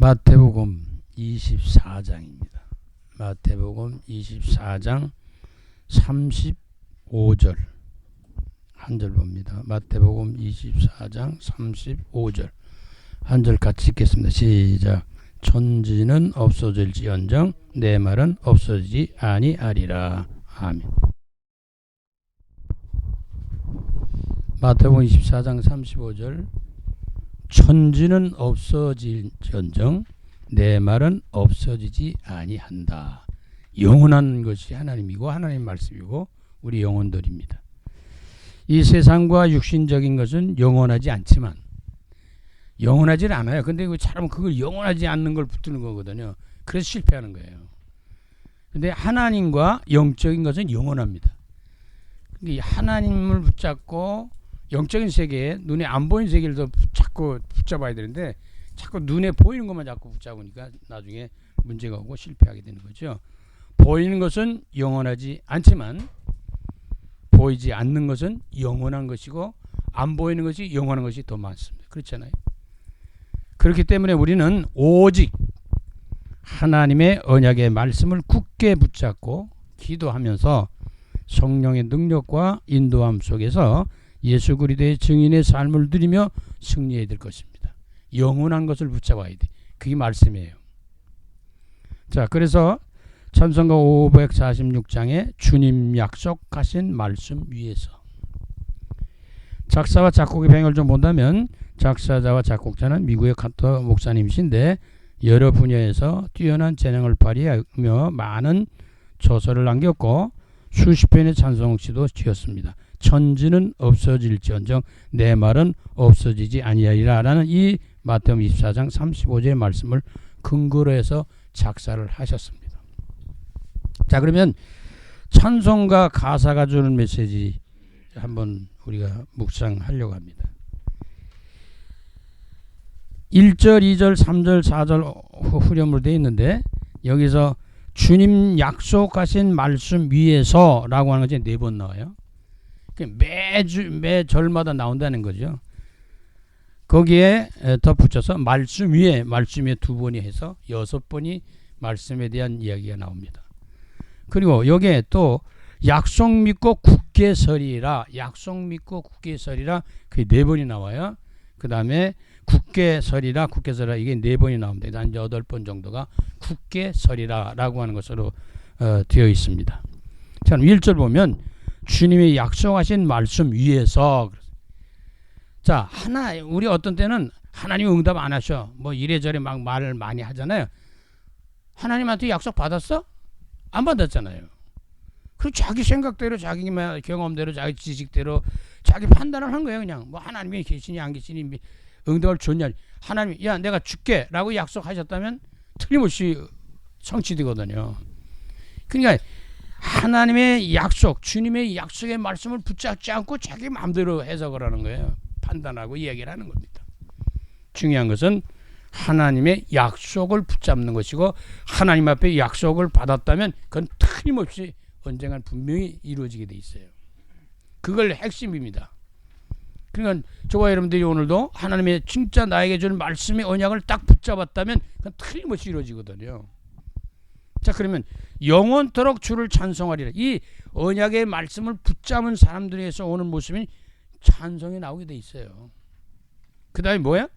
마태복음 24장입니다. 마태복음 24장 35절 한 절 봅니다. 마태복음 24장 35절 한 절 같이 읽겠습니다. 시작. 천지는 없어질지언정 내 말은 없어지지 아니하리라. 아멘. 마태복음 24장 35절 천지는 없어질지언정 내 말은 없어지지 아니한다. 영원한 것이 하나님이고 하나님 말씀이고 우리 영혼들입니다. 이 세상과 육신적인 것은 영원하지 않지만 영원하지 않아요. 근데 사람은 그걸 영원하지 않는 걸 붙드는 거거든요. 그래서 실패하는 거예요. 근데 하나님과 영적인 것은 영원합니다. 근데 하나님을 붙잡고 영적인 세계에 눈에 안 보이는 세계를 더 자꾸 붙잡아야 되는데 자꾸 눈에 보이는 것만 자꾸 붙잡으니까 나중에 문제가 오고 실패하게 되는 거죠. 보이는 것은 영원하지 않지만 보이지 않는 것은 영원한 것이고 안 보이는 것이 영원한 것이 더 많습니다. 그렇잖아요. 그렇기 때문에 우리는 오직 하나님의 언약의 말씀을 굳게 붙잡고 기도하면서 성령의 능력과 인도함 속에서 예수 그리스도의 증인의 삶을 누리며 승리해야 될 것입니다. 영원한 것을 붙잡아야 돼. 그게 말씀이에요. 자, 그래서 찬송가 546장에 주님 약속하신 말씀 위에서 작사와 작곡의 배경을 좀 본다면 작사자와 작곡자는 미국의 카터 목사님이신데 여러 분야에서 뛰어난 재능을 발휘하며 많은 저서를 남겼고 수십 편의 찬송시도 지었습니다. 천지는 없어질지언정 내 말은 없어지지 아니하리라 라는 이 마태복음 24장 35절의 말씀을 근거로 해서 작사를 하셨습니다. 자, 그러면 찬송가 가사가 주는 메시지 한번 우리가 묵상하려고 합니다. 1절, 2절, 3절, 4절 후렴으로 되어 있는데 여기서 주님 약속하신 말씀 위에서 라고 하는 것이 4번 나와요. 매 절마다 나온다는 거죠. 거기에 덧붙여서 말씀 위에 2번이 해서 6번이 말씀에 대한 이야기가 나옵니다. 그리고 여기에 또 약속 믿고 굳게 서리라, 약속 믿고 굳게 서리라, 그게 4번이 나와요. 그 다음에 굳게 서리라 이게 4번이 나옵니다. 한 8번 정도가 굳게 서리라 라고 하는 것으로 되어 있습니다. 자, 1절 보면 주님이 약속하신 말씀 위에서, 자, 우리 어떤 때는 하나님이 응답 안 하셔. 뭐 이래저래 막 말을 많이 하잖아요. 하나님한테 약속 받았어? 안 받았잖아요. 그리고 자기 생각대로, 자기 경험대로, 자기 지식대로 자기 판단을 한 거예요. 그냥 뭐 하나님이 계시니 안 계시니 응답을 줬냐. 하나님이 야 내가 줄게 라고 약속하셨다면 틀림없이 성취되거든요. 그러니까 하나님의 약속, 주님의 약속의 말씀을 붙잡지 않고 자기 마음대로 해석을 하는 거예요. 판단하고 이야기를 하는 겁니다. 중요한 것은 하나님의 약속을 붙잡는 것이고 하나님 앞에 약속을 받았다면 그건 틀림없이 언젠간 분명히 이루어지게 돼 있어요. 그걸 핵심입니다. 그러니까 저와 여러분들이 오늘도 하나님의 진짜 나에게 주는 말씀의 언약을 딱 붙잡았다면 그건 틀림없이 이루어지거든요. 자, 그러면 영원토록 주를 찬송하리라. 이 언약의 말씀을 붙잡은 사람들에서 오는 모습이 찬송이 나오게 돼 있어요. 그 다음에 뭐야?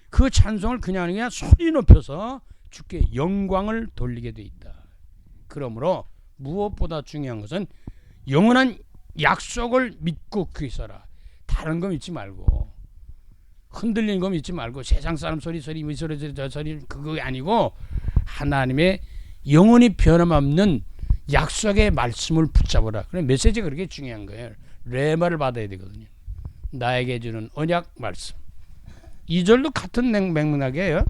그 찬송을 그냥 소리 높여서 주께 영광을 돌리게 돼 있다. 그러므로 무엇보다 중요한 것은 영원한 약속을 믿고 그에 서라. 다른 거 믿지 말고 흔들리는 거 믿지 말고 세상 사람 소리 이 소리 저 소리 그거 아니고 하나님의 영원히 변함없는 약속의 말씀을 붙잡으라. 그럼 메시지가 그렇게 중요한 거예요. 레마를 받아야 되거든요. 나에게 주는 언약 말씀. 2절도 같은 맥락이에요. 해요.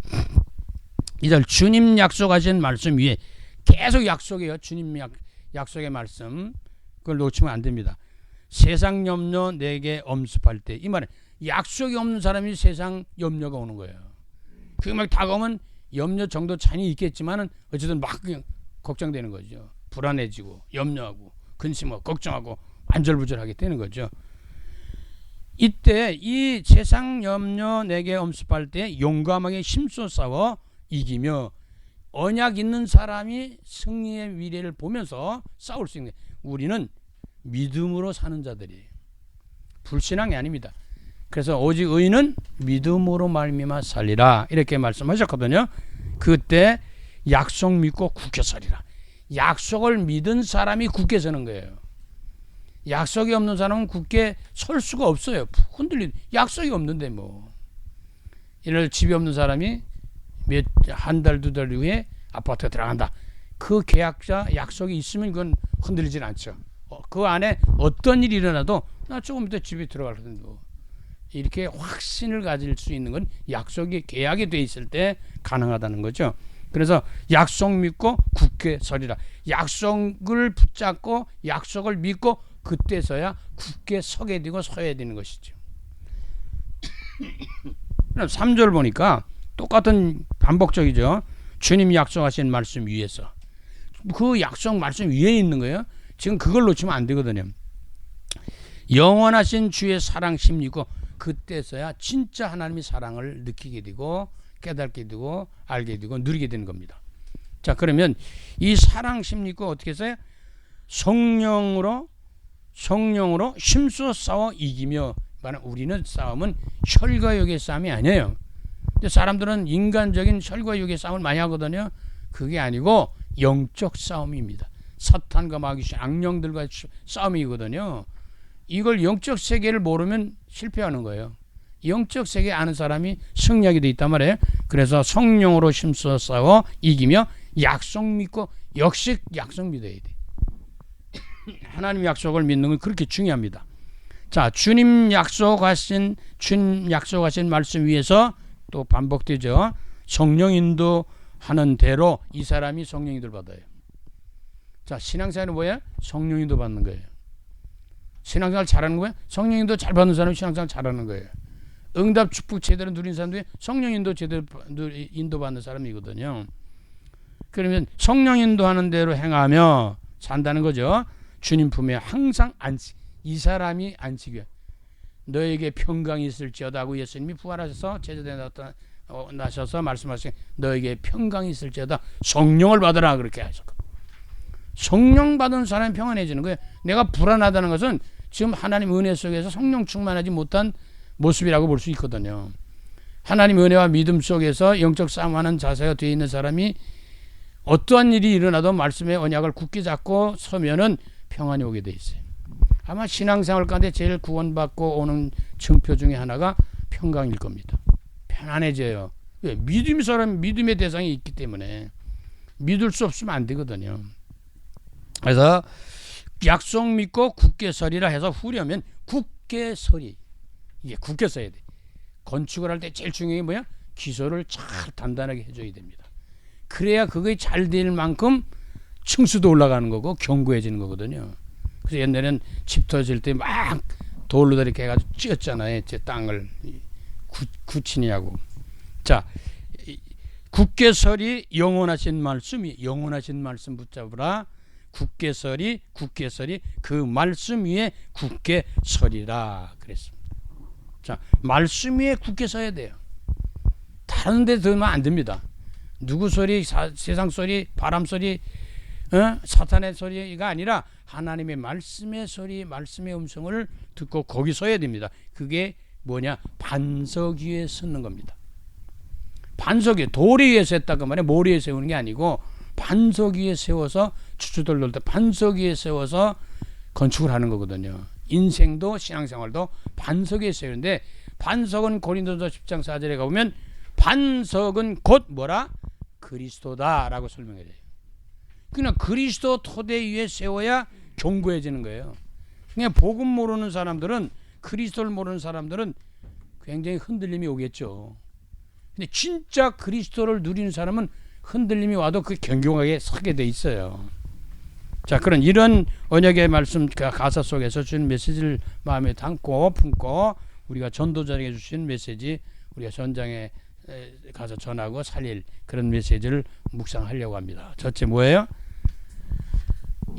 2절 주님 약속하신 말씀 위에 계속 약속이에요. 주님 약속의 말씀. 그걸 놓치면 안 됩니다. 세상 염려 내게 엄습할 때, 이 말은 약속이 없는 사람이 세상 염려가 오는 거예요. 그게 막 다가오면 염려 정도 차이 있겠지만은 어쨌든 막 그냥 걱정되는 거죠. 불안해지고 염려하고 근심하고 걱정하고 안절부절하게 되는 거죠. 이때 이 세상 염려 내게 엄습할 때 용감하게 힘써 싸워 이기며 언약 있는 사람이 승리의 미래를 보면서 싸울 수 있는 거예요. 우리는 믿음으로 사는 자들이에요. 불신앙이 아닙니다. 그래서 오직 의인은 믿음으로 말미암아 살리라 이렇게 말씀하셨거든요. 그때 약속 믿고 굳게 서리라. 약속을 믿은 사람이 굳게 서는 거예요. 약속이 없는 사람은 굳게 설 수가 없어요. 흔들린 약속이 없는데 뭐. 이를 집이 없는 사람이 한 달, 두 달 후에 아파트에 들어간다. 그 계약자 약속이 있으면 그건 흔들리진 않죠. 그 안에 어떤 일이 일어나도 나 조금 이따 집에 들어갈 텐데 뭐. 이렇게 확신을 가질 수 있는 건 약속이 계약이 돼 있을 때 가능하다는 거죠. 그래서 약속 믿고 굳게 서리라. 약속을 붙잡고 약속을 믿고 그때서야 굳게 서게 되고 서야 되는 것이죠. 3절 보니까 똑같은 반복적이죠. 주님 약속하신 말씀 위에서. 그 약속 말씀 위에 있는 거예요. 지금 그걸 놓치면 안 되거든요. 영원하신 주의 사랑 심리고 그때서야 진짜 하나님의 사랑을 느끼게 되고 깨닫게 되고 알게 되고 누리게 되는 겁니다. 자, 그러면 이 사랑 심리고 어떻게 해서요? 성령으로 힘써 싸워 이기며, 우리는 싸움은 혈과 육의 싸움이 아니에요. 근데 사람들은 인간적인 혈과 육의 싸움을 많이 하거든요. 그게 아니고 영적 싸움입니다. 사탄과 마귀신 악령들과 싸움이거든요. 이걸 영적 세계를 모르면 실패하는 거예요. 영적 세계 아는 사람이 승리하게 돼 있단 말이에요. 그래서 성령으로 힘써 싸워 이기며 약속 믿고, 역시 약속 믿어야 돼. 하나님 약속을 믿는 건 그렇게 중요합니다. 자, 주님 약속하신 말씀 위에서 또 반복되죠. 성령 인도하는 대로 이 사람이 성령 인도를 받아요. 자, 신앙생활은 뭐예요? 성령 인도 받는 거예요. 신앙생활 잘하는 거예요? 성령 인도 잘 받는 사람이 신앙생활 잘하는 거예요. 응답 축복 제대로 누린 사람들이 성령 인도 제대로 인도받는 사람이거든요. 그러면 성령 인도하는 대로 행하며 산다는 거죠. 주님 품에 항상 안식. 이 사람이 안식이야. 너에게 평강이 있을지어다 하고 예수님이 부활하셔서 제자들에 나셔서 말씀하신 너에게 평강이 있을지어다 성령을 받으라 그렇게 하셨거든요. 성령 받은 사람이 평안해지는 거예요. 내가 불안하다는 것은 지금 하나님 은혜 속에서 성령 충만하지 못한 모습이라고 볼 수 있거든요. 하나님 은혜와 믿음 속에서 영적 싸움하는 자세가 되어 있는 사람이 어떠한 일이 일어나도 말씀의 언약을 굳게 잡고 서면은 평안이 오게 돼 있어요. 아마 신앙생활 가운데 제일 구원받고 오는 증표 중에 하나가 평강일 겁니다. 편안해져요. 왜? 믿음의 대상이 있기 때문에 믿을 수 없으면 안 되거든요. 그래서 약속 믿고 굳게 서리라 해서 후려면 굳게 서리. 이게 굳게 서야 돼. 건축을 할 때 제일 중요한 게 뭐야? 기초를 잘 단단하게 해줘야 됩니다. 그래야 그게 잘 될 만큼 층수도 올라가는 거고 견고해지는 거거든요. 그래서 옛날에는 집 터질 때 막 돌로 이렇게 해가지고 찧었잖아요. 제 땅을 굳히냐고. 자, 굳게 서리 영원하신 말씀 붙잡으라. 굳게 서리 그 말씀 위에 굳게 서리라 그랬습니다. 자, 말씀 위에 굳게 서야 돼요. 다른 데 들으면 안 됩니다. 누구 소리, 세상 소리, 바람 소리, 사탄의 소리가 아니라 하나님의 말씀의 소리, 말씀의 음성을 듣고 거기 서야 됩니다. 그게 뭐냐? 반석 위에 서는 겁니다. 반석 위에, 돌 위에 섰다고 말해 모래 위에 세우는 게 아니고 반석 위에 세워서 추추들 놓을 때 반석 위에 세워서 건축을 하는 거거든요. 인생도 신앙생활도 반석 위에 세우는데, 반석은 고린도서 10장 4절에 가보면 반석은 곧 뭐라? 그리스도다라고 설명해요. 그냥 그리스도 토대 위에 세워야 견고해지는 거예요. 그냥 복음 모르는 사람들은, 그리스도를 모르는 사람들은 굉장히 흔들림이 오겠죠. 근데 진짜 그리스도를 누리는 사람은 흔들림이 와도 그 견고하게 서게 돼 있어요. 자, 그런 이런 언약의 말씀 가사 속에서 주는 메시지를 마음에 담고 품고 우리가 전도자에게 주신 메시지 우리가 전장에 가서 전하고 살릴 그런 메시지를 묵상하려고 합니다. 첫째 뭐예요?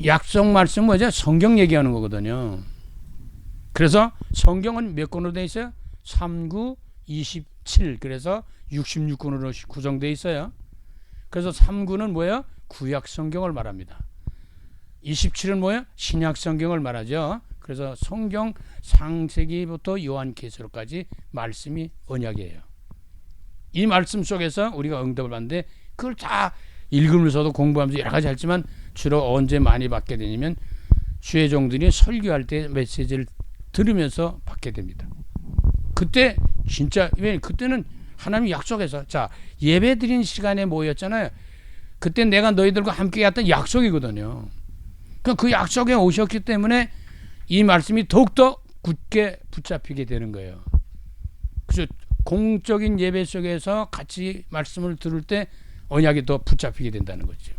약속 말씀 뭐죠? 성경 얘기하는 거거든요. 그래서 성경은 몇 권으로 되어 있어요? 3, 9, 27. 그래서 66권으로 구성되어 있어요. 그래서 3군은 뭐예요? 구약 성경을 말합니다. 27은 뭐예요? 신약 성경을 말하죠. 그래서 성경 창세기부터 요한계시록까지 말씀이 언약이에요. 이 말씀 속에서 우리가 응답을 받는데 그걸 다 읽으면서도 공부하면서 여러 가지 했지만 주로 언제 많이 받게 되냐면 주의 종들이 설교할 때 메시지를 들으면서 받게 됩니다. 그때 진짜 그때는 하나님이 약속해서 자 예배 드린 시간에 모였잖아요. 그때 내가 너희들과 함께 했던 약속이거든요. 그 약속에 오셨기 때문에 이 말씀이 더욱더 굳게 붙잡히게 되는 거예요. 그래서 공적인 예배 속에서 같이 말씀을 들을 때 언약이 더 붙잡히게 된다는 거죠.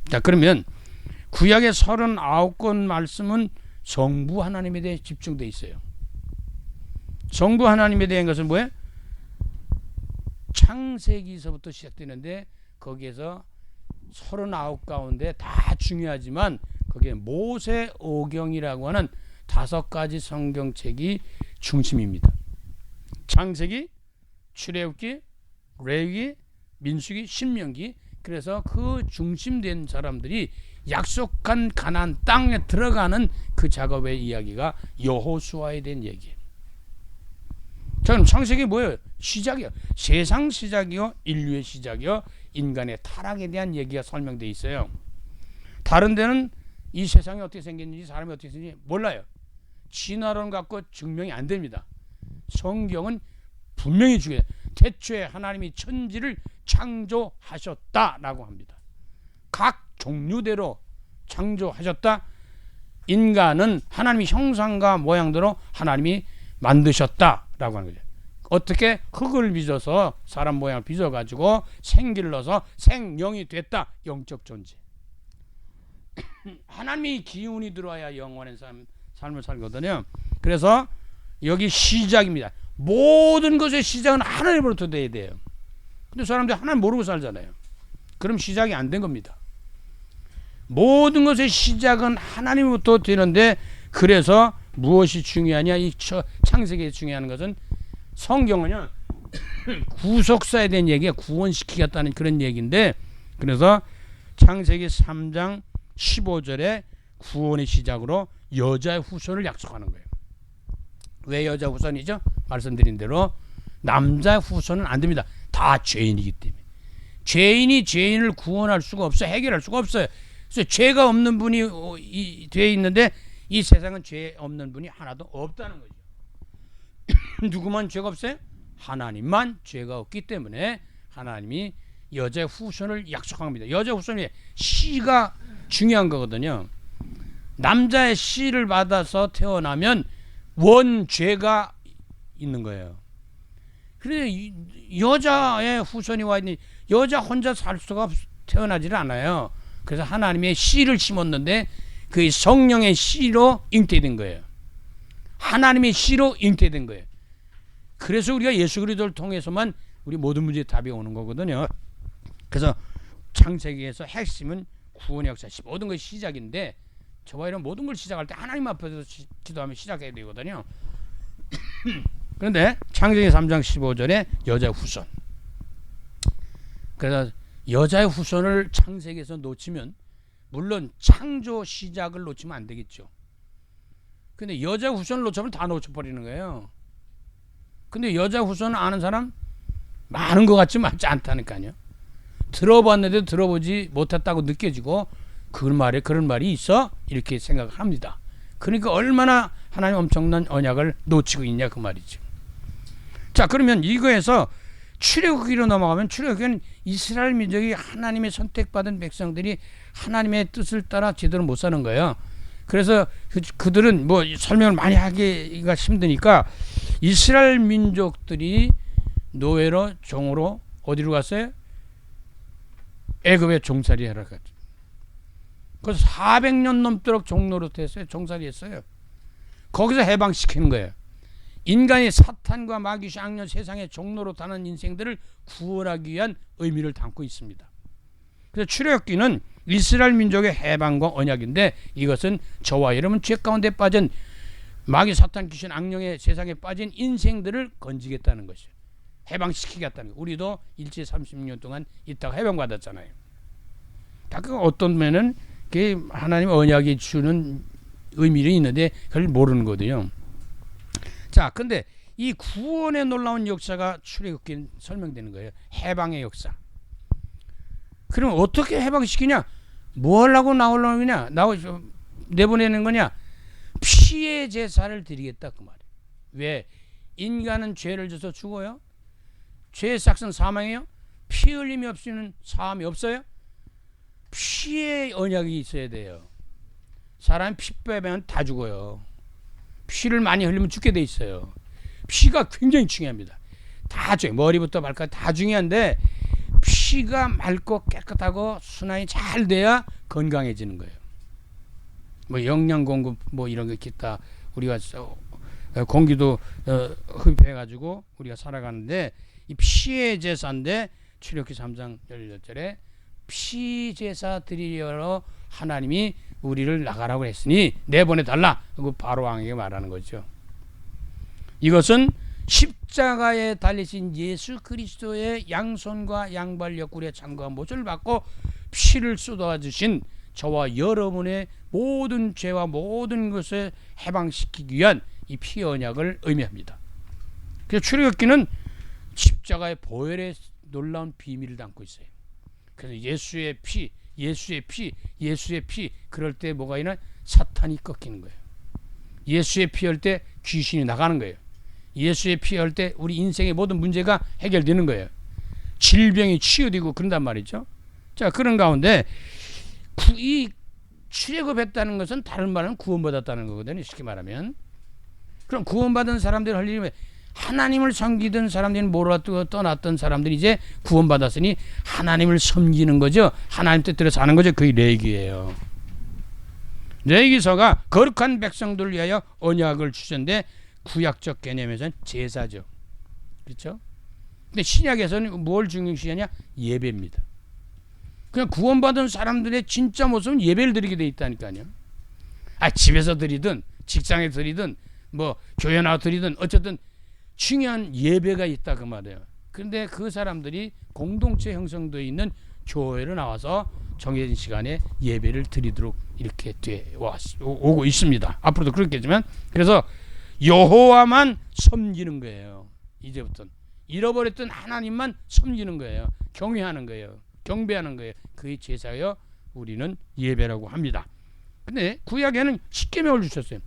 자, 그러면 구약의 39권 말씀은 성부 하나님에 대해 집중되어 있어요. 성부 하나님에 대한 것은 뭐예요? 창세기서부터 시작되는데 거기에서 39 가운데 다 중요하지만 거기에 모세오경이라고 하는 5가지 성경책이 중심입니다. 창세기, 출애굽기, 레위기, 민수기, 신명기. 그래서 그 중심된 사람들이 약속한 가나안 땅에 들어가는 그 작업의 이야기가 여호수아에 대한 얘기예요. 자, 그럼 창세기 뭐예요? 시작이요. 세상 시작이요, 인류의 시작이요, 인간의 타락에 대한 얘기가 설명되어 있어요. 다른 데는 이 세상이 어떻게 생겼는지 사람이 어떻게 생겼는지 몰라요. 진화론 갖고 증명이 안 됩니다. 성경은 분명히 중요해요. 태초에 하나님이 천지를 창조하셨다라고 합니다. 각 종류대로 창조하셨다. 인간은 하나님의 형상과 모양대로 하나님이 만드셨다라고 하는 거죠. 어떻게 흙을 빚어서 사람 모양을 빚어가지고 생기를 넣어서 생명이 됐다. 영적 존재. 하나님의 기운이 들어와야 영원한 삶을 살거든요. 그래서 여기 시작입니다. 모든 것의 시작은 하나님으로부터 돼야 돼요. 근데 사람들이 하나님 모르고 살잖아요. 그럼 시작이 안 된 겁니다. 모든 것의 시작은 하나님으로부터 되는데 그래서 무엇이 중요하냐? 이 창세기에 중요한 것은 성경은요 구속사에 대한 얘기가 구원시키겠다는 그런 얘기인데 그래서 창세기 3장 15절에 구원의 시작으로 여자의 후손을 약속하는 거예요. 왜 여자 후손이죠? 말씀드린 대로 남자 후손은 안 됩니다. 다 죄인이기 때문에. 죄인이 죄인을 구원할 수가 없어요. 해결할 수가 없어요. 그래서 죄가 없는 분이 되어 있는데 이 세상은 죄 없는 분이 하나도 없다는 거죠. 누구만 죄가 없어요? 하나님만 죄가 없기 때문에 하나님이 여자의 후손을 약속합니다. 여자 후손이 씨가 중요한 거거든요. 남자의 씨를 받아서 태어나면 원죄가 있는 거예요. 그런데 여자의 후손이 와 있는 여자 혼자 살 수가 태어나질 않아요. 그래서 하나님의 씨를 심었는데 그 성령의 씨로 잉태된 거예요. 하나님의 씨로 잉태된 거예요. 그래서 우리가 예수 그리스도를 통해서만 우리 모든 문제의 답이 오는 거거든요. 그래서 창세기에서 핵심은 구원의 역사, 모든 것이 시작인데 저와 이런 모든 걸 시작할 때 하나님 앞에서 기도하면 시작해야 되거든요. 그런데 창세기 3장 15절에 여자의 후손. 그래서 여자의 후손을 창세기에서 놓치면 물론 창조 시작을 놓치면 안 되겠죠. 근데 여자 후손을 놓치면 다 놓쳐버리는 거예요. 근데 여자 후손을 아는 사람 많은 것 같지 많지 않다니까요. 들어봤는데도 들어보지 못했다고 느껴지고 그런 말이 있어? 이렇게 생각을 합니다. 그러니까 얼마나 하나님 엄청난 언약을 놓치고 있냐 그 말이죠. 자, 그러면 이거에서 출애굽기로 넘어가면 출애굽기는 이스라엘 민족이 하나님의 선택받은 백성들이 하나님의 뜻을 따라 제대로 못 사는 거예요. 그래서 그들은 뭐 설명을 많이 하기가 힘드니까 이스라엘 민족들이 노예로 종으로 어디로 갔어요? 애굽에 종살이 하러 갔죠. 그래서 400년 넘도록 종노릇 했어요. 종살이 했어요. 거기서 해방시키는 거예요. 인간이 사탄과 마귀 악령 세상의 종노릇하는 인생들을 구원하기 위한 의미를 담고 있습니다. 그래서 출애굽기는 이스라엘 민족의 해방과 언약인데 이것은 저와 여러분 죄 가운데 빠진 마귀 사탄 귀신 악령의 세상에 빠진 인생들을 건지겠다는 것이에요. 해방시키겠다는 거예요. 우리도 일제 30년 동안 있다가 해방받았잖아요. 어떤 면은 그게 하나님 언약이 주는 의미는 있는데 그걸 모르는 거거든요. 자, 근데 이 구원의 놀라운 역사가 출애굽기에 설명되는 거예요. 해방의 역사. 그럼 어떻게 해방시키냐? 뭐 하려고 나오려느냐? 내보내는 거냐? 피의 제사를 드리겠다 그 말이에요. 왜? 인간은 죄를 져서 죽어요. 죄의 삭은 사망이에요. 피 흘림이 없이는 사함이 없어요. 피의 언약이 있어야 돼요. 사람이 피 빼면 다 죽어요. 피를 많이 흘리면 죽게 돼 있어요. 피가 굉장히 중요합니다. 다 중요해요. 머리부터 발까지 다 중요한데 피가 맑고 깨끗하고 순환이 잘 돼야 건강해지는 거예요. 뭐 영양 공급 뭐 이런 거 기타 우리가 공기도 흡입해가지고 우리가 살아가는데 이 피의 제사인데 출애굽기 3장 18절에 피 제사 드리려 하나님이 우리를 나가라고 했으니 내보내달라 하고 바로 왕에게 말하는 거죠. 이것은 십자가에 달리신 예수 그리스도의 양손과 양발 옆구리에 창과 못을 받고 피를 쏟아주신 저와 여러분의 모든 죄와 모든 것을 해방시키기 위한 이 피 언약을 의미합니다. 그래서 출애굽기는 십자가의 보혈의 놀라운 비밀을 담고 있어요. 그래서 예수의 피 그럴 때 뭐가 있나? 사탄이 꺾이는 거예요. 예수의 피 할 때 귀신이 나가는 거예요. 예수의 피 할 때 우리 인생의 모든 문제가 해결되는 거예요. 질병이 치유되고 그런단 말이죠. 자, 그런 가운데 이 출애굽했다는 것은 다른 말은 구원받았다는 거거든요. 쉽게 말하면. 그럼 구원받은 사람들이 할 일이 하나님을 섬기던 사람들이 몰아뜨고 떠났던 사람들이 이제 구원받았으니 하나님을 섬기는 거죠. 하나님 뜻대로 사는 거죠. 그게 레위기예요. 레위기서가 거룩한 백성들을 위하여 언약을 주셨는데 구약적 개념에서는 제사죠. 그렇죠? 근데 신약에서는 뭘 중요시하냐? 예배입니다. 그냥 구원받은 사람들의 진짜 모습은 예배를 드리게 돼 있다니까요. 집에서 드리든 직장에 드리든 뭐 교회 나와 드리든 어쨌든 중요한 예배가 있다 그 말이에요. 그런데 그 사람들이 공동체 형성되어 있는 교회로 나와서 정해진 시간에 예배를 드리도록 이렇게 오고 있습니다. 앞으로도 그렇겠지만 그래서 여호와만 섬기는 거예요. 이제부터는 잃어버렸던 하나님만 섬기는 거예요. 경외하는 거예요. 경배하는 거예요. 그게 제사여 우리는 예배라고 합니다. 근데 구약에는 십계명을 주셨어요.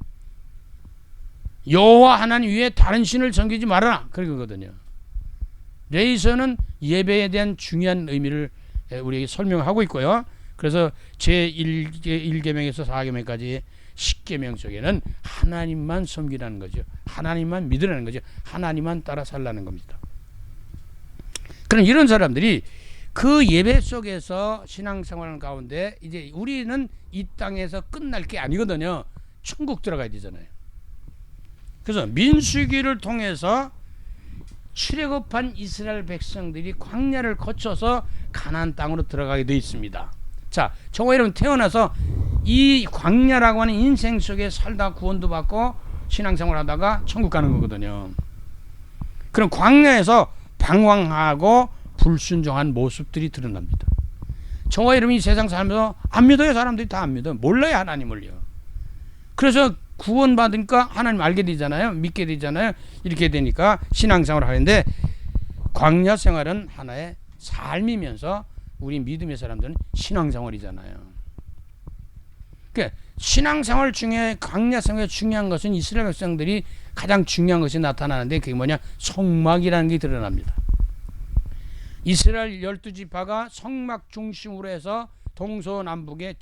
여호와 하나님 외에 다른 신을 섬기지 말아라. 그런 거거든요. 레위기서는 예배에 대한 중요한 의미를 우리에게 설명하고 있고요. 그래서 제1계명에서 4계명까지 십계명 속에는 하나님만 섬기라는 거죠. 하나님만 믿으라는 거죠. 하나님만 따라 살라는 겁니다. 그럼 이런 사람들이 그 예배 속에서 신앙생활 가운데 이제 우리는 이 땅에서 끝날 게 아니거든요. 천국 들어가야 되잖아요. 그래서 민수기를 통해서 출애굽한 이스라엘 백성들이 광야를 거쳐서 가나안 땅으로 들어가게 되어 있습니다. 자, 저와 여러분 태어나서 이 광야라고 하는 인생 속에 살다 구원도 받고 신앙생활 하다가 천국 가는 거거든요. 그럼 광야에서 방황하고 불순종한 모습들이 드러납니다. 저와 여러분이 세상 살면서 안 믿어요. 사람들이 다 안 믿어요. 몰라요. 하나님을요. 그래서 구원받으니까 하나님 알게 되잖아요. 믿게 되잖아요. 이렇게 되니까 신앙생활을 하는데 광야 생활은 하나의 삶이면서 우리 믿음의 사람들은 신앙생활이잖아요. 그러니까 신앙생활 중에 광야 생활에 중요한 것은 이스라엘 백성들이 가장 중요한 것이 나타나는데 그게 뭐냐? 성막이라는 게 드러납니다. 이스라엘 12지파가 성막 중심으로 해서 동서남북에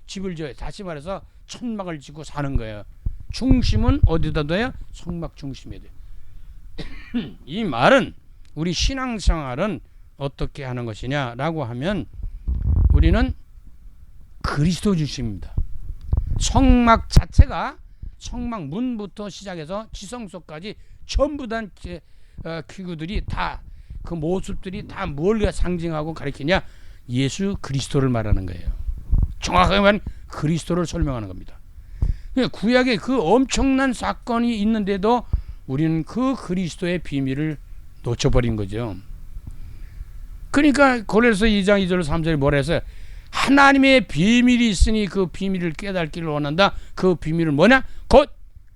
집을 지어요. 다시 말해서 천막을 짓고 사는 거예요. 중심은 어디다 둬요? 성막 중심에 둬요. 이 말은 우리 신앙생활은 어떻게 하는 것이냐라고 하면 우리는 그리스도 중심입니다. 성막 자체가 성막 문부터 시작해서 지성소까지 전부 다 기구들이 다 그 모습들이 다 뭘 상징하고 가리키냐? 예수 그리스도를 말하는 거예요. 정확하게 말하면 그리스도를 설명하는 겁니다. 구약에 그 엄청난 사건이 있는데도 우리는 그 그리스도의 비밀을 놓쳐버린 거죠. 그러니까 고린도서 2장 2절 3절에 뭐라 해서 하나님의 비밀이 있으니 그 비밀을 깨닫기를 원한다. 그 비밀은 뭐냐? 곧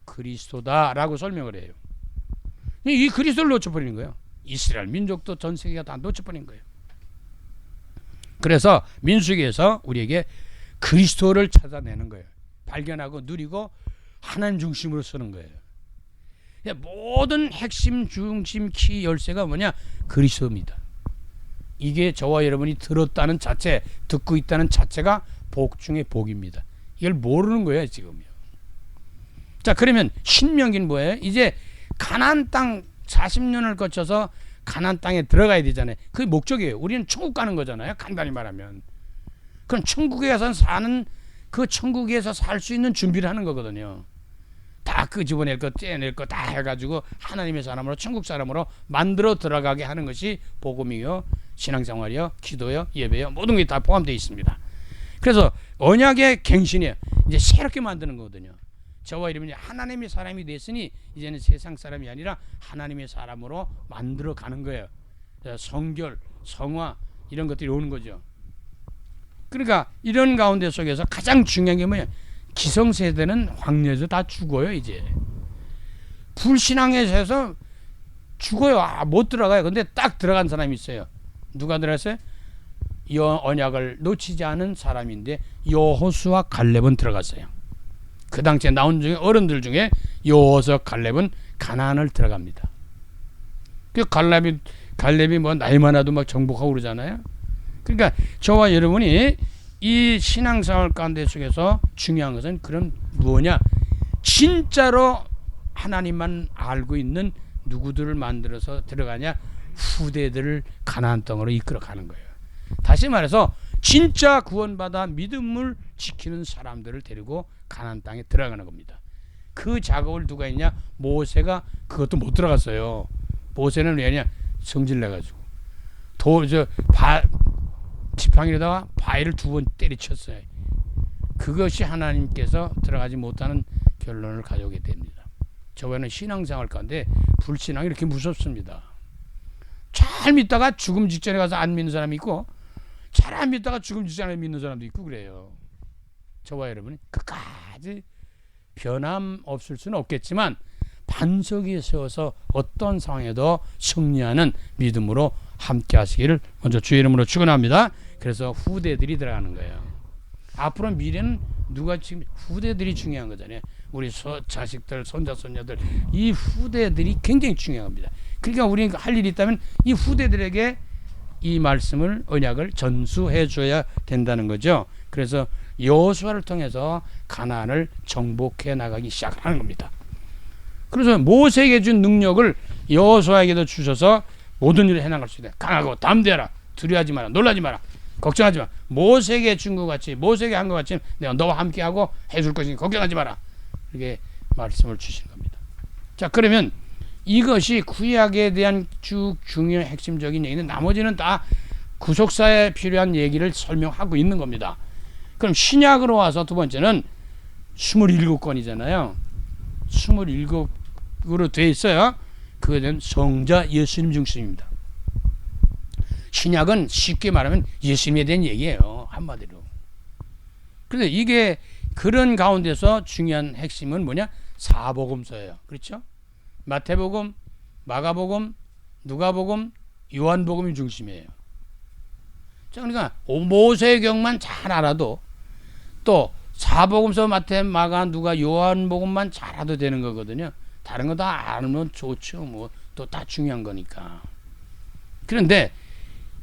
그리스도다라고 설명을 해요. 이 그리스도를 놓쳐버리는 거예요. 이스라엘 민족도 전 세계가 다 놓쳐버린 거예요. 그래서 민수기에서 우리에게 그리스도를 찾아내는 거예요. 발견하고 누리고 하나님 중심으로 쓰는 거예요. 모든 핵심 중심 키 열쇠가 뭐냐? 그리스도입니다. 이게 저와 여러분이 들었다는 자체, 듣고 있다는 자체가 복 중의 복입니다. 이걸 모르는 거예요, 지금요. 자, 그러면 신명기는 뭐예요? 이제 가나안 땅 40년을 거쳐서 가나안 땅에 들어가야 되잖아요. 그게 목적이에요. 우리는 천국 가는 거잖아요, 간단히 말하면. 그럼 천국에서 사는, 그 천국에서 살 수 있는 준비를 하는 거거든요. 다 끄집어낼 것, 떼낼 것 다 해가지고 하나님의 사람으로, 천국 사람으로 만들어 들어가게 하는 것이 복음이요, 신앙생활이요, 기도요, 예배요, 모든 게 다 포함되어 있습니다. 그래서 언약의 갱신이에요. 이제 새롭게 만드는 거거든요. 저와 여러분이 하나님의 사람이 됐으니 이제는 세상 사람이 아니라 하나님의 사람으로 만들어 가는 거예요. 성결, 성화 이런 것들이 오는 거죠. 그러니까 이런 가운데 속에서 가장 중요한 게 뭐예요? 기성세대는 황녀에서 다 죽어요. 이제 불신앙에서 죽어요. 못 들어가요. 근데 딱 들어간 사람이 있어요. 누가 들어갔어요? 언약을 놓치지 않은 사람인데 여호수아 칼렙은 들어갔어요. 그 당시에 나온 중에 어른들 중에 여호수아 칼렙은 가나안을 들어갑니다. 그 갈렙이 뭐 나이 많아도 막 정복하고 그러잖아요. 그러니까 저와 여러분이 이 신앙생활 가운데 속에서 중요한 것은 그럼 뭐냐? 진짜로 하나님만 알고 있는 누구들을 만들어서 들어가냐? 후대들을 가나안 땅으로 이끌어가는 거예요. 다시 말해서 진짜 구원받아 믿음을 지키는 사람들을 데리고 가나안 땅에 들어가는 겁니다. 그 작업을 누가 했냐? 모세가 그것도 못 들어갔어요. 모세는 왜 했냐? 성질내가지고 지팡이로다가 바위를 2번 때리쳤어요. 그것이 하나님께서 들어가지 못하는 결론을 가져오게 됩니다. 저와는 신앙생활 가운데 불신앙이 이렇게 무섭습니다. 잘 믿다가 죽음 직전에 가서 안 믿는 사람이 있고, 잘 안 믿다가 죽음 직전에 믿는 사람도 있고 그래요. 저와 여러분이 끝까지 변함 없을 수는 없겠지만 반석에 세워서 어떤 상황에도 승리하는 믿음으로 함께 하시기를 먼저 주의 이름으로 축원합니다. 그래서 후대들이 들어가는 거예요. 앞으로 미래는 누가 지금 후대들이 중요한 거잖아요. 우리 자식들, 손자, 손녀들, 이 후대들이 굉장히 중요합니다. 그러니까 우리가 할 일이 있다면 이 후대들에게 이 말씀을, 언약을 전수해 줘야 된다는 거죠. 그래서 여호수아를 통해서 가나안을 정복해 나가기 시작하는 겁니다. 그래서 모세에게 준 능력을 여호수아에게도 주셔서 모든 일을 해나갈 수 있다. 강하고 담대하라. 두려워하지 마라. 놀라지 마라. 걱정하지 마. 모세에게 준 것 같이, 모세에게 한 것 같이 내가 너와 함께하고 해줄 것이니 걱정하지 마라. 이렇게 말씀을 주시는 겁니다. 자, 그러면 이것이 구약에 대한 중요한 핵심적인 얘기는 나머지는 다 구속사에 필요한 얘기를 설명하고 있는 겁니다. 그럼 신약으로 와서 두 번째는 27권이잖아요. 27으로 돼 있어요. 그것은 성자 예수님 중심입니다. 신약은 쉽게 말하면 예수님에 대한 얘기예요. 한마디로. 그런데 이게 그런 가운데서 중요한 핵심은 뭐냐? 사복음서예요. 그렇죠? 마태복음, 마가복음, 누가복음, 요한복음이 중심이에요. 자, 그러니까 모세경만 잘 알아도 또 사복음서, 마태, 마가, 누가, 요한복음만 잘 알아도 되는 거거든요. 다른 거 다 알면 좋죠. 뭐 또 다 중요한 거니까. 그런데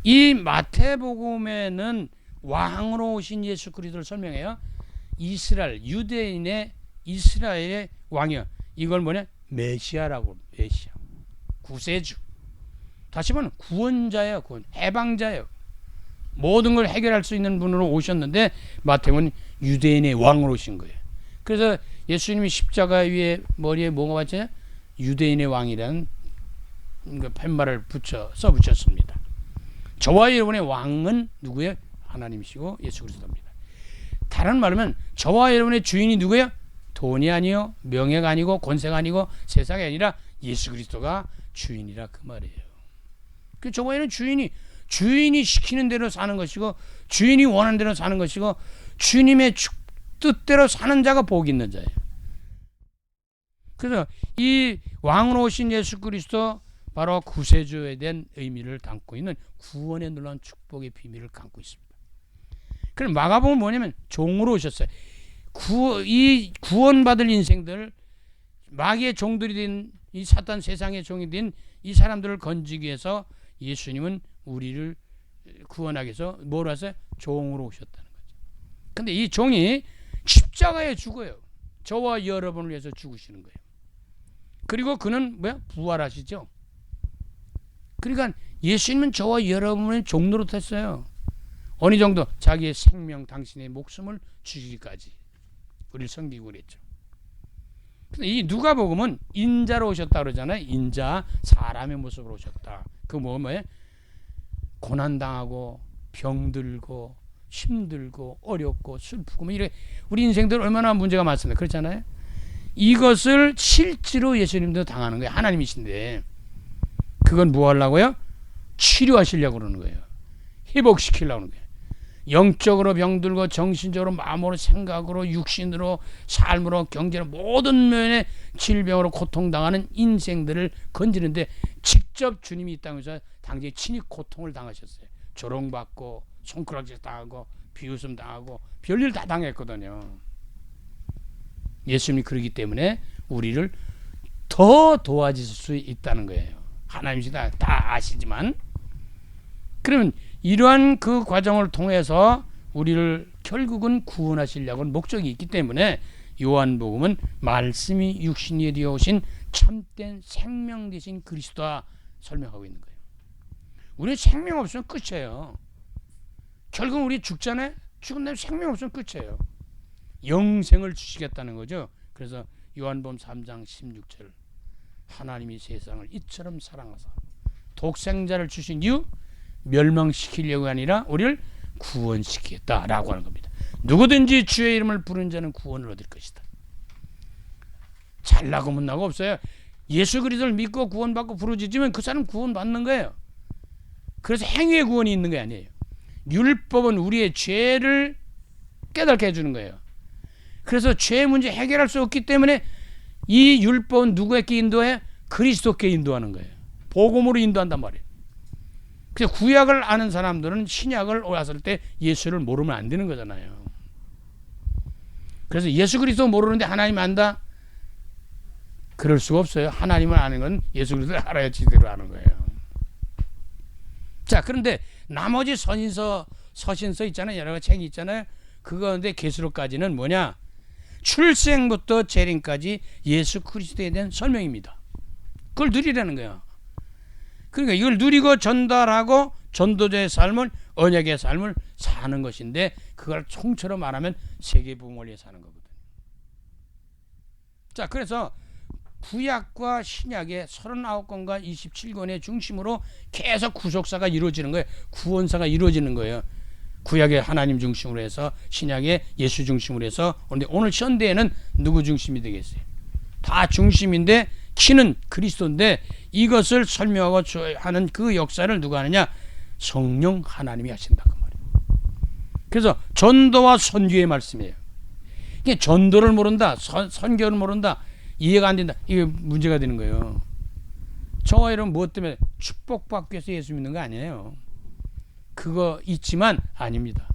이 마태복음에는 왕으로 오신 예수 그리스도를 설명해요. 이스라엘, 유대인의 이스라엘의 왕이요. 이걸 뭐냐? 메시아라고. 메시아. 구세주. 다시 말하면 구원자예요. 해방자예요. 모든 걸 해결할 수 있는 분으로 오셨는데 마태복음은 유대인의 왕으로 오신 거예요. 그래서 예수님이 십자가 위에 머리에 뭐가 왔죠? 유대인의 왕이라는 팻말을 써붙였습니다. 저와 여러분의 왕은 누구예요? 하나님이시고 예수 그리스도입니다. 다른 말로 하면 저와 여러분의 주인이 누구예요? 돈이 아니요, 명예가 아니고, 권세가 아니고, 세상이 아니라 예수 그리스도가 주인이라 그 말이에요. 저번에는 주인이 시키는 대로 사는 것이고 주인이 원하는 대로 사는 것이고 주님의 뜻대로 사는 자가 복이 있는 자예요. 그래서 이 왕으로 오신 예수 그리스도 바로 구세주에 대한 의미를 담고 있는 구원의 놀라운 축복의 비밀을 담고 있습니다. 그럼 마가복음은 뭐냐면 종으로 오셨어요. 이 구원받을 인생들, 마귀의 종들이 된 이 사탄 세상의 종이 된 이 사람들을 건지기 위해서 예수님은 우리를 구원하기 위해서 뭐로 하세요? 종으로 오셨다는 거죠. 근데 이 종이 십자가에 죽어요. 저와 여러분을 위해서 죽으시는 거예요. 그리고 그는 뭐야? 부활하시죠. 그러니까 예수님은 저와 여러분의 종로로 됐어요. 어느 정도? 자기의 생명, 당신의 목숨을 주시기까지 우리를 섬기고 그랬죠. 근데 이 누가복음은 인자로 오셨다 그러잖아요. 인자, 사람의 모습으로 오셨다. 그 뭐예요? 고난당하고 병들고 힘들고 어렵고 슬프고 뭐 이래 우리 인생들 얼마나 문제가 많습니다. 그렇잖아요. 이것을 실제로 예수님도 당하는 거예요. 하나님이신데 그건 뭐 하려고요? 치료하시려고 그러는 거예요. 회복시키려고 그러는 거예요. 영적으로 병들고 정신적으로 마음으로 생각으로 육신으로 삶으로 경제로 모든 면의 질병으로 고통당하는 인생들을 건지는데 직접 주님이 이 땅에서 당시에 친히 고통을 당하셨어요. 조롱받고 손가락질 당하고 비웃음 당하고 별일 다 당했거든요. 예수님이 그러기 때문에 우리를 더 도와줄 수 있다는 거예요. 하나님이시다 다 아시지만 그러면 이러한 그 과정을 통해서 우리를 결국은 구원하시려고 목적이 있기 때문에 요한복음은 말씀이 육신이 되어 오신 참된 생명 되신 그리스도와 설명하고 있는 거예요. 우리는 생명 없으면 끝이에요. 결국 우리 죽잖아요. 죽은 다음에 생명 없으면 끝이에요. 영생을 주시겠다는 거죠. 그래서 요한복음 3장 16절 하나님이 세상을 이처럼 사랑하사 독생자를 주신 이유 멸망시키려고 아니라 우리를 구원시키겠다라고 하는 겁니다. 누구든지 주의 이름을 부르는 자는 구원을 얻을 것이다. 잘나고 못나고 없어요. 예수 그리스도를 믿고 구원받고 부르짖으면 그 사람 구원받는 거예요. 그래서 행위의 구원이 있는 게 아니에요. 율법은 우리의 죄를 깨닫게 해주는 거예요. 그래서 죄 문제 해결할 수 없기 때문에 이 율법은 누구에게 인도해? 그리스도께 인도하는 거예요. 복음으로 인도한단 말이에요. 그래서 구약을 아는 사람들은 신약을 왔을 때 예수를 모르면 안 되는 거잖아요. 그래서 예수 그리스도 모르는데 하나님 안다? 그럴 수가 없어요. 하나님을 아는 건 예수 그리스도를 알아야 제대로 아는 거예요. 자, 그런데 나머지 서신서 있잖아요. 여러 가지 책이 있잖아요. 그건데 계시록까지는 뭐냐? 출생부터 재림까지 예수 그리스도에 대한 설명입니다. 그걸 누리라는 거예요. 그러니까 이걸 누리고 전달하고 전도자의 삶을 언약의 삶을 사는 것인데 그걸 총처럼 말하면 세계복음을 위해 사는 거거든요. 자, 그래서 구약과 신약의 39권과 27권의 중심으로 계속 구속사가 이루어지는 거예요. 구원사가 이루어지는 거예요. 구약의 하나님 중심으로 해서 신약의 예수 중심으로 해서 그런데 오늘 현대에는 누구 중심이 되겠어요? 다 중심인데 키는 그리스도인데 이것을 설명하고 하는 그 역사를 누가 하느냐? 성령 하나님이 하신다 그 말이에요. 그래서 전도와 선교의 말씀이에요. 이게 전도를 모른다, 선교를 모른다, 이해가 안 된다. 이게 문제가 되는 거예요. 저와 여러분 무엇 때문에 축복받기 위해서 예수 믿는 거 아니에요. 그거 있지만 아닙니다.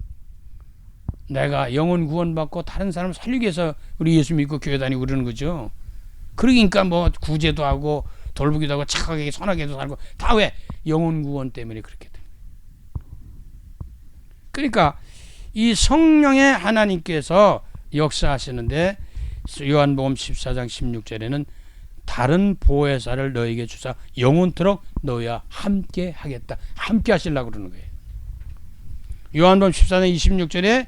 내가 영혼 구원받고 다른 사람 살리기 위해서 우리 예수 믿고 교회 다니고 그러는 거죠. 그러니까 뭐 구제도 하고 돌보기도 하고 착하게 선하게도 살고 다 왜? 영혼 구원 때문에 그렇게 된 거예요. 그러니까 이 성령의 하나님께서 역사하시는데 요한복음 14장 16절에는 다른 보혜사를 너에게 주사 영원토록 너희와 함께 하겠다. 함께 하시려고 그러는 거예요. 요한복음 14장 26절에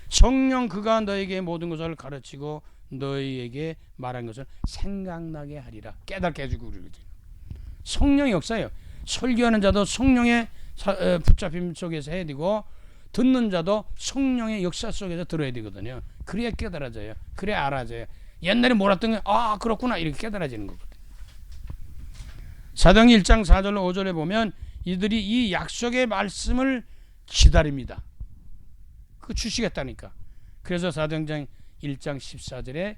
성령 그가 너에게 모든 것을 가르치고 너희에게 말한 것을 생각나게 하리라. 깨닫게 해주고 그러거든요. 성령의 역사예요. 설교하는 자도 성령의 붙잡힘 속에서 해야 되고 듣는 자도 성령의 역사 속에서 들어야 되거든요. 그래야 깨달아져요. 그래야 알아져요. 옛날에 몰랐던 게 아 그렇구나 이렇게 깨달아지는 거거든요. 사도행 1장 4절로 5절에 보면 이들이 이 약속의 말씀을 기다립니다. 그 주시겠다니까. 그래서 사도행전 1장 14절에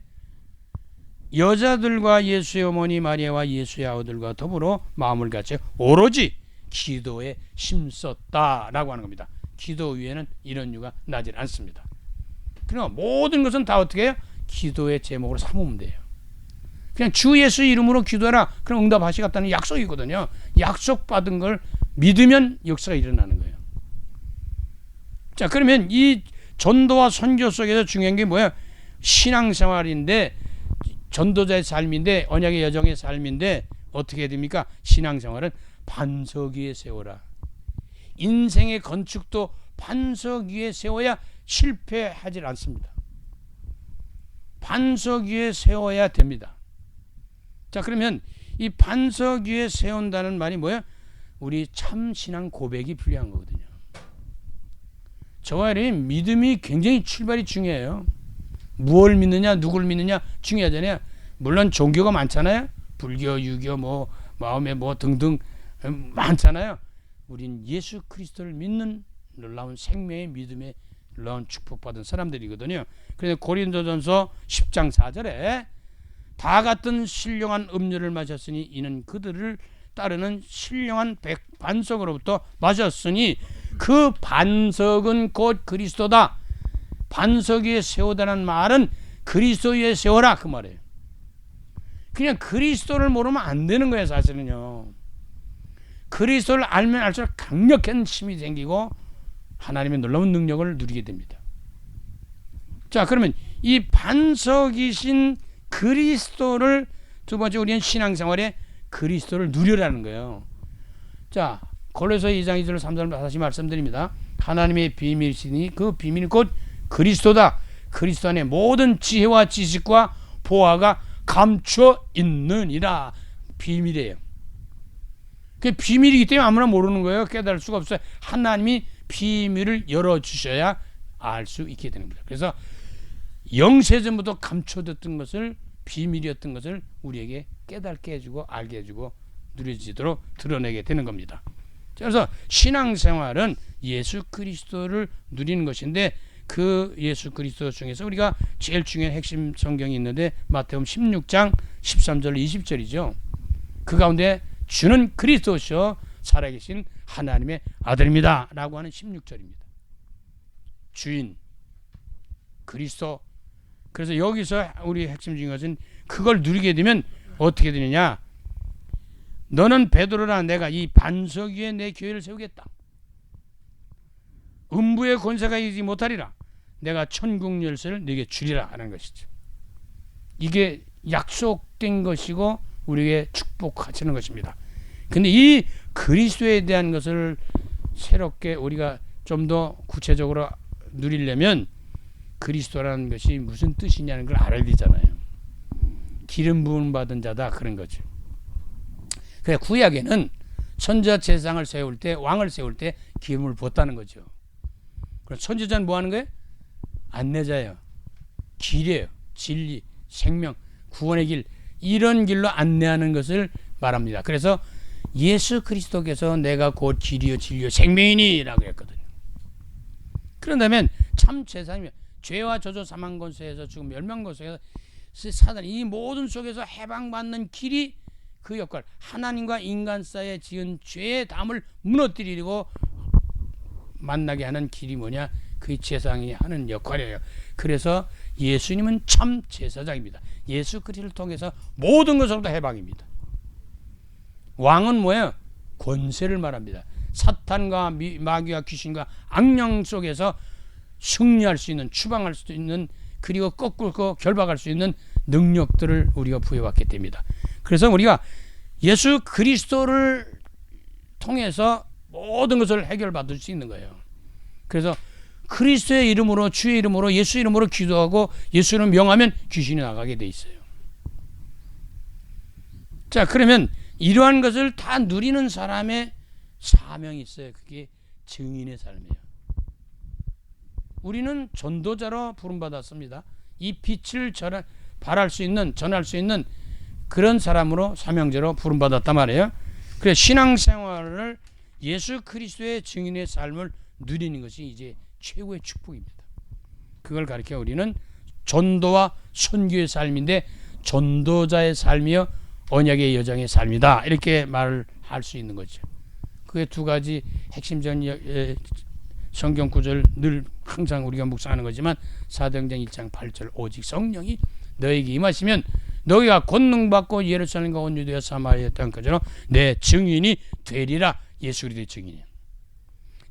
여자들과 예수의 어머니 마리아와 예수의 아우들과 더불어 마음을 같이 오로지 기도에 힘썼다라고 하는 겁니다. 기도 위에는 이런 이유가 나질 않습니다. 그러나 모든 것은 다 어떻게 해요? 기도의 제목으로 삼으면 돼요. 그냥 주 예수 이름으로 기도해라. 그럼 응답하시겠다는 약속이거든요. 약속받은 걸 믿으면 역사가 일어나는 거예요. 자, 그러면 이 전도와 선교 속에서 중요한 게 뭐야? 신앙생활인데, 전도자의 삶인데, 언약의 여정의 삶인데 어떻게 됩니까? 신앙생활은 반석 위에 세워라. 인생의 건축도 반석 위에 세워야 실패하지 않습니다. 반석 위에 세워야 됩니다. 자, 그러면 이 반석 위에 세운다는 말이 뭐야? 우리 참 신앙 고백이 필요한 거거든요. 저와 여러분 믿음이 굉장히 출발이 중요해요. 무엇을 믿느냐, 누굴 믿느냐 중요하잖아요. 물론 종교가 많잖아요. 불교, 유교, 뭐 마음에 뭐 등등 많잖아요. 우린 예수 그리스도를 믿는 놀라운 생명의 믿음의 놀라운 축복받은 사람들이거든요. 그래서 고린도전서 10장 4절에 다 같은 신령한 음료를 마셨으니 이는 그들을 따르는 신령한 반석으로부터 마셨으니 그 반석은 곧 그리스도다. 반석 위에 세우다는 말은 그리스도 위에 세워라 그 말이에요. 그냥 그리스도를 모르면 안 되는 거예요. 사실은요. 그리스도를 알면 알수록 강력한 힘이 생기고 하나님의 놀라운 능력을 누리게 됩니다. 자, 그러면 이 반석이신 그리스도를 두 번째 우리는 신앙생활에 그리스도를 누리라는 거예요. 자, 골로새 2장 2절 3절 다시 말씀드립니다. 하나님의 비밀이시니 그 비밀이 곧 그리스도다. 그리스도 안에 모든 지혜와 지식과 보화가 감춰 있느니라. 비밀이에요. 그 비밀이기 때문에 아무나 모르는 거예요. 깨달을 수가 없어요. 하나님이 비밀을 열어주셔야 알 수 있게 되는 거예요. 그래서 영세전부터 감춰졌던 것을, 비밀이었던 것을 우리에게 깨닫게 해주고 알게 해주고 누려지도록 드러내게 되는 겁니다. 그래서 신앙생활은 예수 그리스도를 누리는 것인데 그 예수 그리스도 중에서 우리가 제일 중요한 핵심 성경이 있는데 마태복음 16장 13절 20절이죠. 그 가운데 주는 그리스도시요 살아계신 하나님의 아들입니다 라고 하는 16절입니다. 주인 그리스도. 그래서 여기서 우리 핵심 중인 것은 그걸 누리게 되면 어떻게 되느냐. 너는 베드로라 내가 이 반석 위에 내 교회를 세우겠다. 음부의 권세가 이기지 못하리라. 내가 천국 열쇠를 네게 주리라 하는 것이죠. 이게 약속된 것이고 우리에게 축복하시는 것입니다. 근데 이 그리스도에 대한 것을 새롭게 우리가 좀 더 구체적으로 누리려면 그리스도라는 것이 무슨 뜻이냐는 걸 알아야 되잖아요. 기름 부음 받은 자다 그런 거죠. 그래 구약에는 선지자 제사장을 세울 때, 왕을 세울 때 기름을 붓다는 거죠. 그럼 선지자는 뭐 하는 거예요? 안내자예요. 길이에요. 진리, 생명, 구원의 길, 이런 길로 안내하는 것을 말합니다. 그래서 예수 그리스도께서 내가 곧 길이요 진리요 생명이니 라고 했거든요. 그런다면 참 제사장이면 죄와 저주 사망 권세에서 지금 멸망 권세에서 사단 이 모든 속에서 해방받는 길이 그 역할, 하나님과 인간 사이에 지은 죄의 담을 무너뜨리고 만나게 하는 길이 뭐냐? 그 제사장이 하는 역할이에요. 그래서 예수님은 참 제사장입니다. 예수 그리스도를 통해서 모든 것으로부터 해방입니다. 왕은 뭐예요? 권세를 말합니다. 사탄과 마귀와 귀신과 악령 속에서 승리할 수 있는, 추방할 수 있는, 그리고 꺾고 결박할 수 있는 능력들을 우리가 부여받게 됩니다. 그래서 우리가 예수 그리스도를 통해서 모든 것을 해결받을 수 있는 거예요. 그래서 그리스도의 이름으로, 주의 이름으로, 예수 이름으로 기도하고 예수 이름을 명하면 귀신이 나가게 돼 있어요. 자, 그러면 이러한 것을 다 누리는 사람의 사명이 있어요. 그게 증인의 삶이에요. 우리는 전도자로 부름받았습니다. 이 빛을 전할 수 있는 그런 사람으로 사명자로 부름받았단 말이에요. 그래서 신앙생활을 예수 그리스도의 증인의 삶을 누리는 것이 이제 최고의 축복입니다. 그걸 가리켜 우리는 전도와 선교의 삶인데 전도자의 삶이요 언약의 여정의 삶이다 이렇게 말을 할 수 있는 거죠. 그게 두 가지 핵심적인 성경 구절 늘 항상 우리가 묵상하는 거지만 사도행전 1장 8절 오직 성령이 너에게 임하시면 너희가 권능받고 예루살렘과 온 유대와 사마리아 땅까지로 내 증인이 되리라. 예수 그리스도의 증인이에요.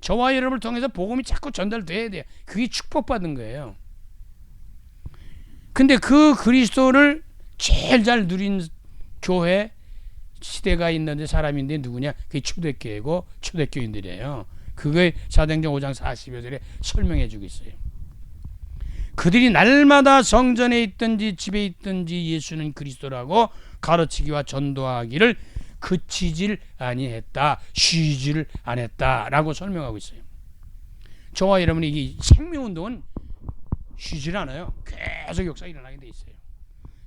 저와 여러분을 통해서 복음이 자꾸 전달돼야 돼요. 그게 축복받은 거예요. 근데 그 그리스도를 제일 잘 누린 교회 시대가 있는데 사람인데 누구냐? 그게 초대교회고 초대교인들이에요. 그게 사도행전 5장 40여절에 설명해 주고 있어요. 그들이 날마다 성전에 있든지 집에 있든지 예수는 그리스도라고 가르치기와 전도하기를 그치질 아니했다. 쉬지를 안했다라고 설명하고 있어요. 저와 여러분이 이 생명운동은 쉬질 않아요. 계속 역사가 일어나게 돼 있어요.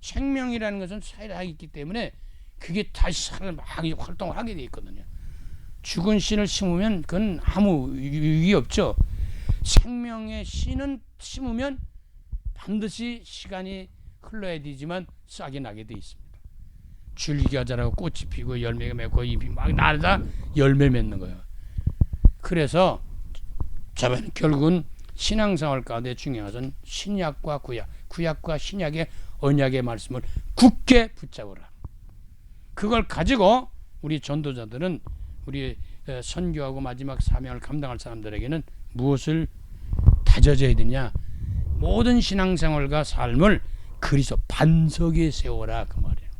생명이라는 것은 살아있기 때문에 그게 다시 막 활동을 하게 돼 있거든요. 죽은 씨를 심으면 그건 아무 유익이 없죠. 생명의 씨는 심으면 반드시 시간이 흘러야 되지만 싹이 나게 돼 있습니다. 줄기가 자라고 꽃이 피고 열매가 맺고 잎이 막 날다 열매 맺는 거예요. 그래서 저는 결국은 신앙생활 가운데 중요한 것은 신약과 구약, 구약과 신약의 언약의 말씀을 굳게 붙잡으라. 그걸 가지고 우리 전도자들은 우리 선교하고 마지막 사명을 감당할 사람들에게는 무엇을 다져져야 되냐? 모든 신앙생활과 삶을 그리스도 반석에 세워라 그 말이에요.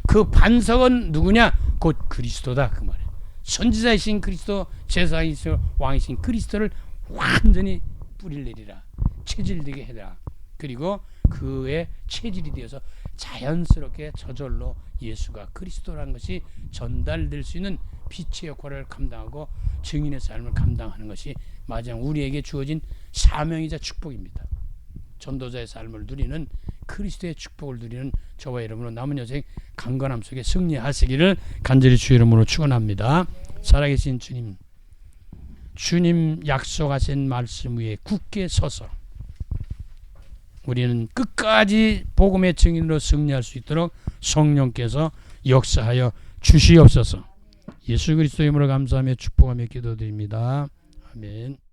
그 반석은 누구냐? 곧 그리스도다 그 말이에요. 선지자이신 그리스도, 제사이신 왕이신 그리스도를 완전히 뿌리를 내리라. 체질되게 해라. 그리고 그의 체질이 되어서 자연스럽게 저절로 예수가 그리스도라는 것이 전달될 수 있는 빛의 역할을 감당하고 증인의 삶을 감당하는 것이 마지막 우리에게 주어진 사명이자 축복입니다. 전도자의 삶을 누리는 그리스도의 축복을 누리는 저와 여러분은 남은 여생 강건함 속에 승리하시기를 간절히 주 이름으로 축원합니다. 살아계신 주님, 주님 약속하신 말씀 위에 굳게 서서 우리는 끝까지 복음의 증인으로 승리할 수 있도록 성령께서 역사하여 주시옵소서. 예수 그리스도 이름으로 감사하며 축복하며 기도드립니다. 아멘.